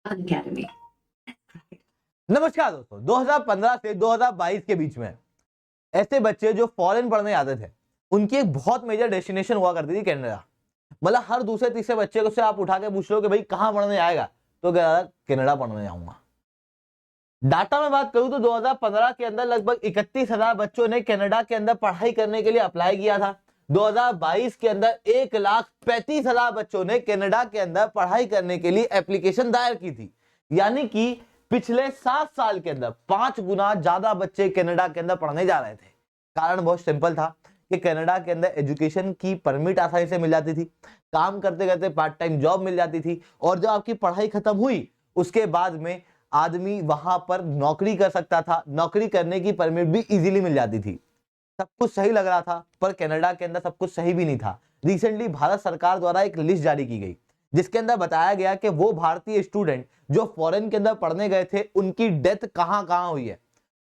Academy. नमस्कार दोस्तों, 2015 से 2022 के बीच में ऐसे बच्चे जो फॉरेन पढ़ने आते थे, उनकी एक बहुत मेजर डेस्टिनेशन हुआ करती थी कनाडा। मतलब हर दूसरे तीसरे बच्चे को से आप उठा के पूछ लो कि भाई कहां पढ़ने आएगा, तो कह कनाडा पढ़ने जाऊंगा। डाटा में बात करूं तो 2015 के अंदर लगभग 31,000 बच्चों ने कनाडा के अंदर पढ़ाई करने के लिए अप्लाई किया था। 2022 के अंदर 1,35,000 बच्चों ने कनाडा के अंदर पढ़ाई करने के लिए एप्लीकेशन दायर की थी। यानी कि पिछले 7 साल के अंदर 5 गुना ज्यादा बच्चे कनाडा के अंदर पढ़ने जा रहे थे। कारण बहुत सिंपल था कि कनाडा के अंदर एजुकेशन की परमिट आसानी से मिल जाती थी, काम करते करते पार्ट टाइम जॉब मिल जाती थी, और जब आपकी पढ़ाई खत्म हुई उसके बाद में आदमी वहां पर नौकरी कर सकता था। नौकरी करने की परमिट भी इजीली मिल जाती थी। सब कुछ सही लग रहा था, पर कनाडा के अंदर सब कुछ सही भी नहीं था। रिसेंटली भारत सरकार द्वारा एक लिस्ट जारी की गई जिसके अंदर बताया गया कि वो भारतीय स्टूडेंट जो फॉरेन के अंदर पढ़ने गए थे उनकी डेथ कहां कहां हुई है।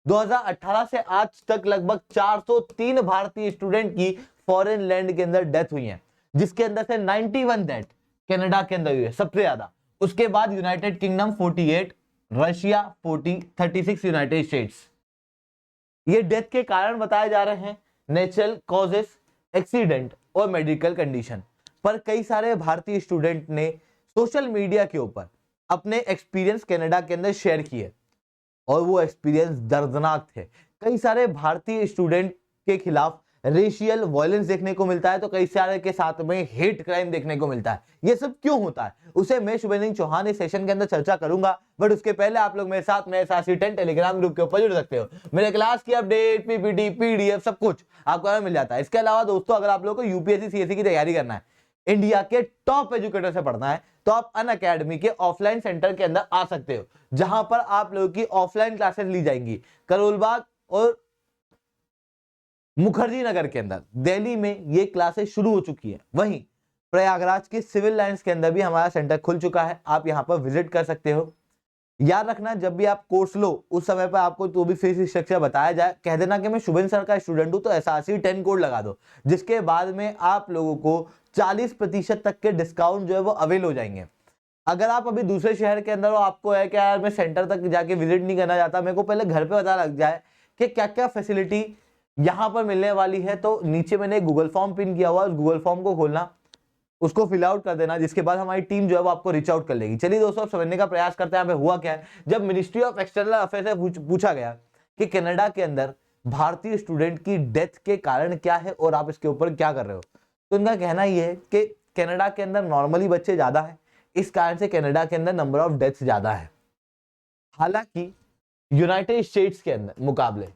2018 से आज तक लगभग 403 भारतीय स्टूडेंट की फॉरेन लैंड के अंदर डेथ हुई है, जिसके अंदर से 91 डेथ कनाडा के अंदर हुई है, सबसे ज्यादा। उसके बाद United kingdom 48, Russia 40, 36 United states. ये डेथ के कारण बताए जा रहे हैं नेचुरल कॉजेस, एक्सीडेंट और मेडिकल कंडीशन। पर कई सारे भारतीय स्टूडेंट ने सोशल मीडिया के ऊपर अपने एक्सपीरियंस कनाडा के अंदर शेयर किए और वो एक्सपीरियंस दर्दनाक थे। कई सारे भारतीय स्टूडेंट के खिलाफ रेशियल वायलेंस देखने को मिलता है, तो कई सारे के साथ में हेट क्राइम देखने को मिलता है। ये सब क्यों होता है उसे मैं शुभेंदु चौहान इस सेशन के अंदर चर्चा करूंगा, बट उसके पहले आप लोग मेरे साथ में SRC10 टेलीग्राम ग्रुप के ऊपर जुड़ सकते हो। मेरे क्लास की अपडेट, PPT, PDF सब कुछ आपको मिल जाता है। इसके अलावा दोस्तों, अगर आप लोग को UPSC CSE की तैयारी करना है, इंडिया के टॉप एजुकेटर से पढ़ना है, तो आप अनअकैडमी के ऑफलाइन सेंटर के अंदर आ सकते हो, जहां पर आप लोगों की ऑफलाइन क्लासेस ली जाएंगी करोलबाग और मुखर्जी नगर के अंदर। दिल्ली में ये क्लासेस शुरू हो चुकी है। वहीं प्रयागराज के सिविल लाइंस के अंदर भी हमारा सेंटर खुल चुका है, आप यहां पर विजिट कर सकते हो। याद रखना, जब भी आप कोर्स लो उस समय पर आपको तो भी फीस स्ट्रक्चर बताया जाए, कह देना कि मैं शुभेंदु सर का स्टूडेंट हूं, तो SRC10 कोड लगा दो, जिसके बाद में आप लोगों को 40% तक के डिस्काउंट जो है वो अवेल हो जाएंगे। अगर आप अभी दूसरे शहर के अंदर हो, आपको है कि यार मैं सेंटर तक जाके विजिट नहीं करना चाहता, मेरे को पहले घर पे पता लग जाए कि क्या क्या फैसिलिटी यहां पर मिलने वाली है, तो नीचे मैंने गूगल फॉर्म पिन किया हुआ है, उस गूगल फॉर्म को खोलना, उसको फिल आउट कर देना, जिसके बाद हमारी टीम जो है वो आपको रीच आउट कर लेगी। चलिए दोस्तों, समझने का प्रयास करते हैं हुआ क्या है। जब मिनिस्ट्री ऑफ एक्सटर्नल अफेयर्स से पूछा गया कि कनाडा के अंदर भारतीय स्टूडेंट की डेथ के कारण क्या है और आप इसके ऊपर क्या कर रहे हो, तो इनका कहना यह है कि कनाडा के अंदर नॉर्मली बच्चे ज्यादा है, इस कारण से कनाडा के अंदर नंबर ऑफ डेथ्स ज्यादा है। हालांकि यूनाइटेड स्टेट्स के अंदर मुकाबले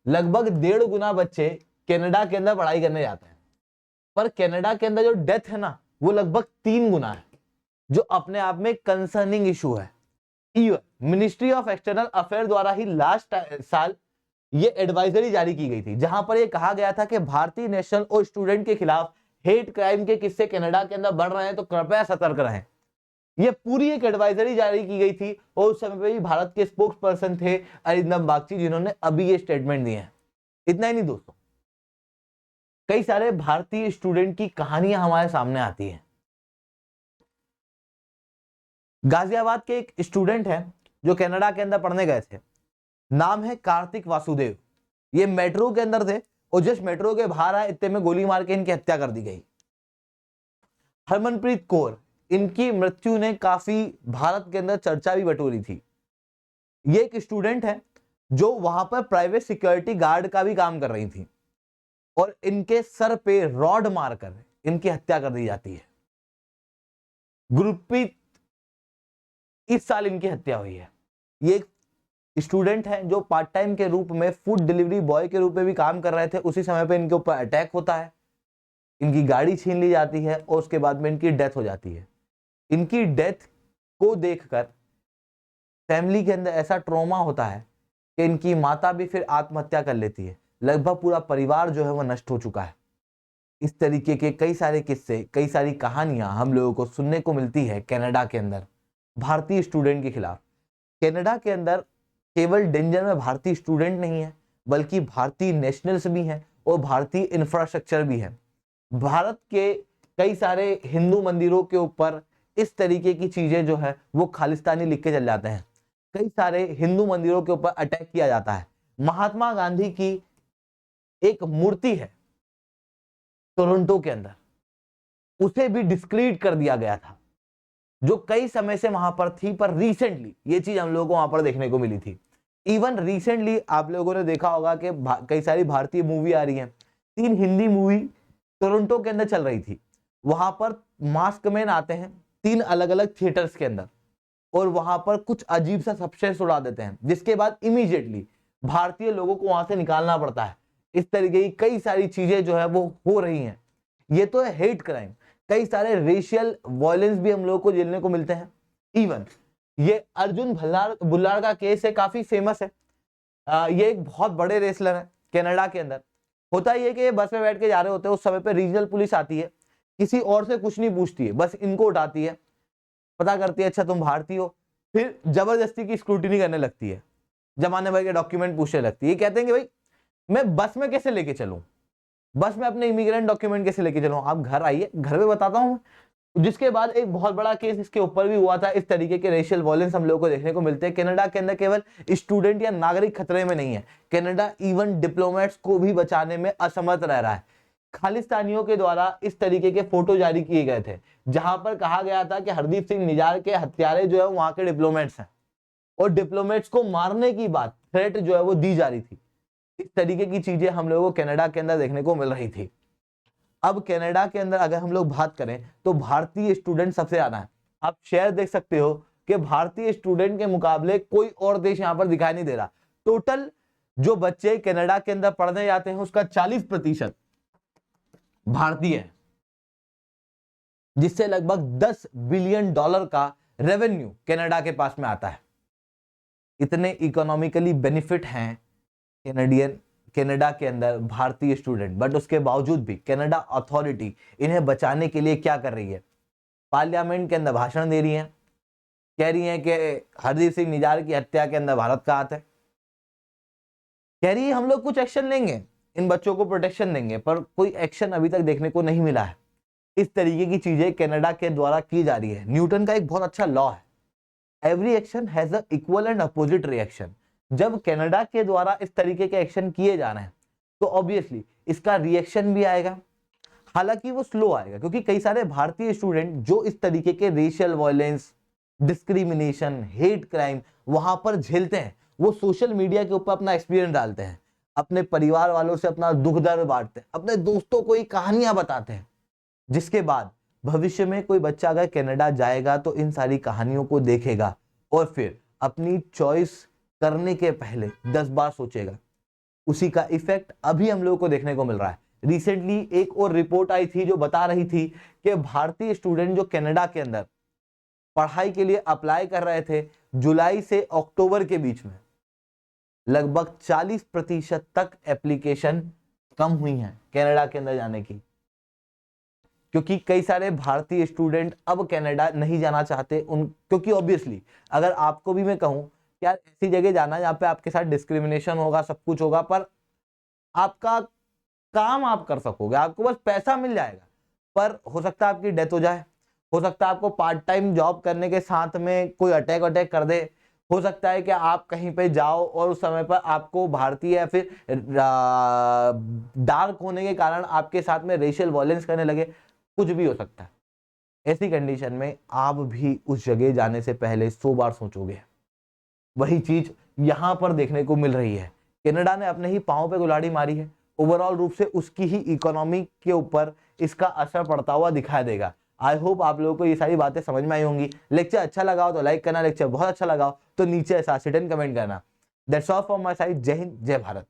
लगभग 1.5 गुना बच्चे कनाडा के अंदर पढ़ाई करने जाते हैं, पर कनाडा के अंदर जो डेथ है ना, वो लगभग 3 गुना है, जो अपने आप में कंसर्निंग इशू है। मिनिस्ट्री ऑफ एक्सटर्नल अफेयर द्वारा ही लास्ट साल ये एडवाइजरी जारी की गई थी, जहां पर ये कहा गया था कि भारतीय नेशनल और स्टूडेंट के खिलाफ हेट क्राइम के किस्से कनाडा के अंदर बढ़ रहे हैं, तो कृपया सतर्क रहें। ये पूरी एक एडवाइजरी जारी की गई थी और उस समय पे भी भारत के स्पोक्स पर्सन थे अरिंदम बागची, जिन्होंने अभी ये स्टेटमेंट दिए हैं। इतना ही नहीं दोस्तों, कई सारे भारतीय स्टूडेंट की कहानियां हमारे सामने आती हैं। गाजियाबाद के एक स्टूडेंट है जो कनाडा के अंदर पढ़ने गए थे, नाम है कार्तिक वासुदेव। ये मेट्रो के अंदर थे और जस्ट मेट्रो के बाहर आए, इतने में गोली मार के इनकी हत्या कर दी गई। हरमनप्रीत कौर, इनकी मृत्यु ने काफी भारत के अंदर चर्चा भी बटोरी थी। ये एक स्टूडेंट है जो वहां पर प्राइवेट सिक्योरिटी गार्ड का भी काम कर रही थी और इनके सर पे रॉड मारकर इनकी हत्या कर दी जाती है। गुरप्रीत, इस साल इनकी हत्या हुई है। ये एक स्टूडेंट है जो पार्ट टाइम के रूप में फूड डिलीवरी बॉय के रूप में भी काम कर रहे थे। उसी समय पे इनके ऊपर अटैक होता है, इनकी गाड़ी छीन ली जाती है और उसके बाद में इनकी डेथ हो जाती है। इनकी डेथ को देखकर फैमिली के अंदर ऐसा ट्रॉमा होता है कि इनकी माता भी फिर आत्महत्या कर लेती है। लगभग पूरा परिवार जो है वो नष्ट हो चुका है। इस तरीके के कई सारे किस्से, कई सारी कहानियां हम लोगों को सुनने को मिलती है कनाडा के अंदर भारतीय स्टूडेंट के खिलाफ। कनाडा के अंदर केवल डेंजर में भारतीय स्टूडेंट नहीं है, बल्कि भारतीय नेशनल्स भी हैं और भारतीय इंफ्रास्ट्रक्चर भी है। भारत के कई सारे हिंदू मंदिरों के ऊपर इस तरीके की चीजें जो है वो खालिस्तानी लिख के चल जाते हैं। कई सारे हिंदू मंदिरों के ऊपर अटैक किया जाता है। महात्मा गांधी की एक मूर्ति है टोरंटो के अंदर, उसे भी डिस्क्रीट कर दिया गया था, जो कई समय से वहां पर थी, पर रिसेंटली ये चीज हम लोगों को वहां पर देखने को मिली थी। इवन रिसेंटली आप लोगों ने देखा होगा कि कई सारी भारतीय मूवी आ रही हैं। 3 हिंदी मूवी टोरंटो के अंदर चल रही थी। वहां पर मास्क मैन आते हैं 3 अलग अलग थिएटर्स के अंदर, और वहां पर कुछ अजीब सा सब्सटेंस उड़ा देते हैं, जिसके बाद इमीडिएटली भारतीय लोगों को वहां से निकालना पड़ता है। इस तरीके की कई सारी चीजें जो है वो हो रही हैं। ये तो है हेट क्राइम। कई सारे रेशियल वायलेंस भी हम लोगों को झेलने को मिलते हैं। इवन ये अर्जुन बुल्लार का केस है, काफी फेमस है। ये एक बहुत बड़े रेसलर है कनाडा के अंदर। होता ही है कि ये बस में बैठ के जा रहे होते हैं, उस समय पे रीजनल पुलिस आती है, किसी और से कुछ नहीं पूछती है, बस इनको उठाती है, पता करती है अच्छा तुम भारतीय हो, फिर जबरदस्ती की स्क्रूटिनी करने लगती है, जमाने भर के डॉक्यूमेंट पूछने लगती है। ये कहते हैं कि भाई मैं बस में कैसे लेके चलूं, बस में अपने इमिग्रेंट डॉक्यूमेंट कैसे लेके चलूं, आप घर आइए, घर पे बताता हूं। जिसके बाद एक बहुत बड़ा केस इसके ऊपर भी हुआ था। इस तरीके के रेशियल वायलेंस हम लोगों को देखने को मिलते हैं। कनाडा के अंदर केवल स्टूडेंट या नागरिक खतरे में नहीं है, कनाडा इवन डिप्लोमेट्स को भी बचाने में असमर्थ रह रहा है। खालिस्तानियों के द्वारा इस तरीके के फोटो जारी किए गए थे, जहां पर कहा गया था कि हरदीप सिंह निज्जार के हत्यारे जो है वहां के डिप्लोमेट्स हैं, और डिप्लोमेट्स को मारने की बात, थ्रेट जो है वो दी जा रही थी। इस तरीके की चीजें हम लोगों को कनाडा के अंदर देखने को मिल रही थी। अब कनाडा के अंदर अगर हम लोग बात करें तो भारतीय स्टूडेंट सबसे ज्यादा है। आप शेयर देख सकते हो कि भारतीय स्टूडेंट के मुकाबले कोई और देश यहां पर दिखाई नहीं दे रहा। टोटल जो बच्चे कनाडा के अंदर पढ़ने जाते हैं उसका 40% भारतीय है, जिससे लगभग $10 बिलियन का रेवेन्यू कनाडा के पास में आता है। इतने इकोनॉमिकली बेनिफिट हैं कनाडा के अंदर भारतीय स्टूडेंट, बट उसके बावजूद भी कनाडा अथॉरिटी इन्हें बचाने के लिए क्या कर रही है? पार्लियामेंट के अंदर भाषण दे रही है, कह रही है कि हरदीप सिंह निज्जार की हत्या के अंदर भारत का हाथ है, कह रही है हम लोग कुछ एक्शन लेंगे, इन बच्चों को प्रोटेक्शन देंगे, पर कोई एक्शन अभी तक देखने को नहीं मिला है। इस तरीके की चीजें कनाडा के द्वारा की जा रही है। न्यूटन का एक बहुत अच्छा लॉ है, every action has a equal and opposite reaction. जब कनाडा के द्वारा इस तरीके के एक्शन किए जा रहे हैं तो ऑब्वियसली इसका रिएक्शन भी आएगा, हालांकि वो स्लो आएगा, क्योंकि कई सारे भारतीय स्टूडेंट जो इस तरीके के racial violence, discrimination, hate crime वहां पर झेलते हैं, वो सोशल मीडिया के ऊपर अपना एक्सपीरियंस डालते हैं, अपने परिवार वालों से अपना दुख दर्द बांटते हैं, अपने दोस्तों को ही कहानियां बताते हैं, जिसके बाद भविष्य में कोई बच्चा अगर कनाडा जाएगा तो इन सारी कहानियों को देखेगा और फिर अपनी चॉइस करने के पहले 10 बार सोचेगा। उसी का इफेक्ट अभी हम लोगों को देखने को मिल रहा है। रिसेंटली एक और रिपोर्ट आई थी जो बता रही थी कि भारतीय स्टूडेंट जो कनाडा के अंदर पढ़ाई के लिए अप्लाई कर रहे थे, जुलाई से अक्टूबर के बीच में लगभग 40% तक एप्लीकेशन कम हुई हैं कनाडा के अंदर जाने की, क्योंकि कई सारे भारतीय स्टूडेंट अब कनाडा नहीं जाना चाहते। क्योंकि ऑब्वियसली अगर आपको भी मैं कहूं यार ऐसी जगह जाना जहाँ पे आपके साथ डिस्क्रिमिनेशन होगा, सब कुछ होगा, पर आपका काम आप कर सकोगे, आपको बस पैसा मिल जाएगा, पर हो सकता है आपकी डेथ हो जाए, हो सकता है आपको पार्ट टाइम जॉब करने के साथ में कोई अटैक कर दे, हो सकता है कि आप कहीं पे जाओ और उस समय पर आपको भारतीय या फिर डार्क होने के कारण आपके साथ में रेशियल वायलेंस करने लगे, कुछ भी हो सकता है। ऐसी कंडीशन में आप भी उस जगह जाने से पहले 100 बार सोचोगे। वही चीज यहां पर देखने को मिल रही है। कनाडा ने अपने ही पांव पे कुल्हाड़ी मारी है, ओवरऑल रूप से उसकी ही इकोनॉमी के ऊपर इसका असर पड़ता हुआ दिखाई देगा। आई होप आप लोगों को ये सारी बातें समझ में आई होंगी। लेक्चर अच्छा लगा हो तो लाइक करना, लेक्चर बहुत अच्छा लगा हो तो नीचे ऐसा कमेंट करना। That's all from my side. जय हिंद, जय भारत।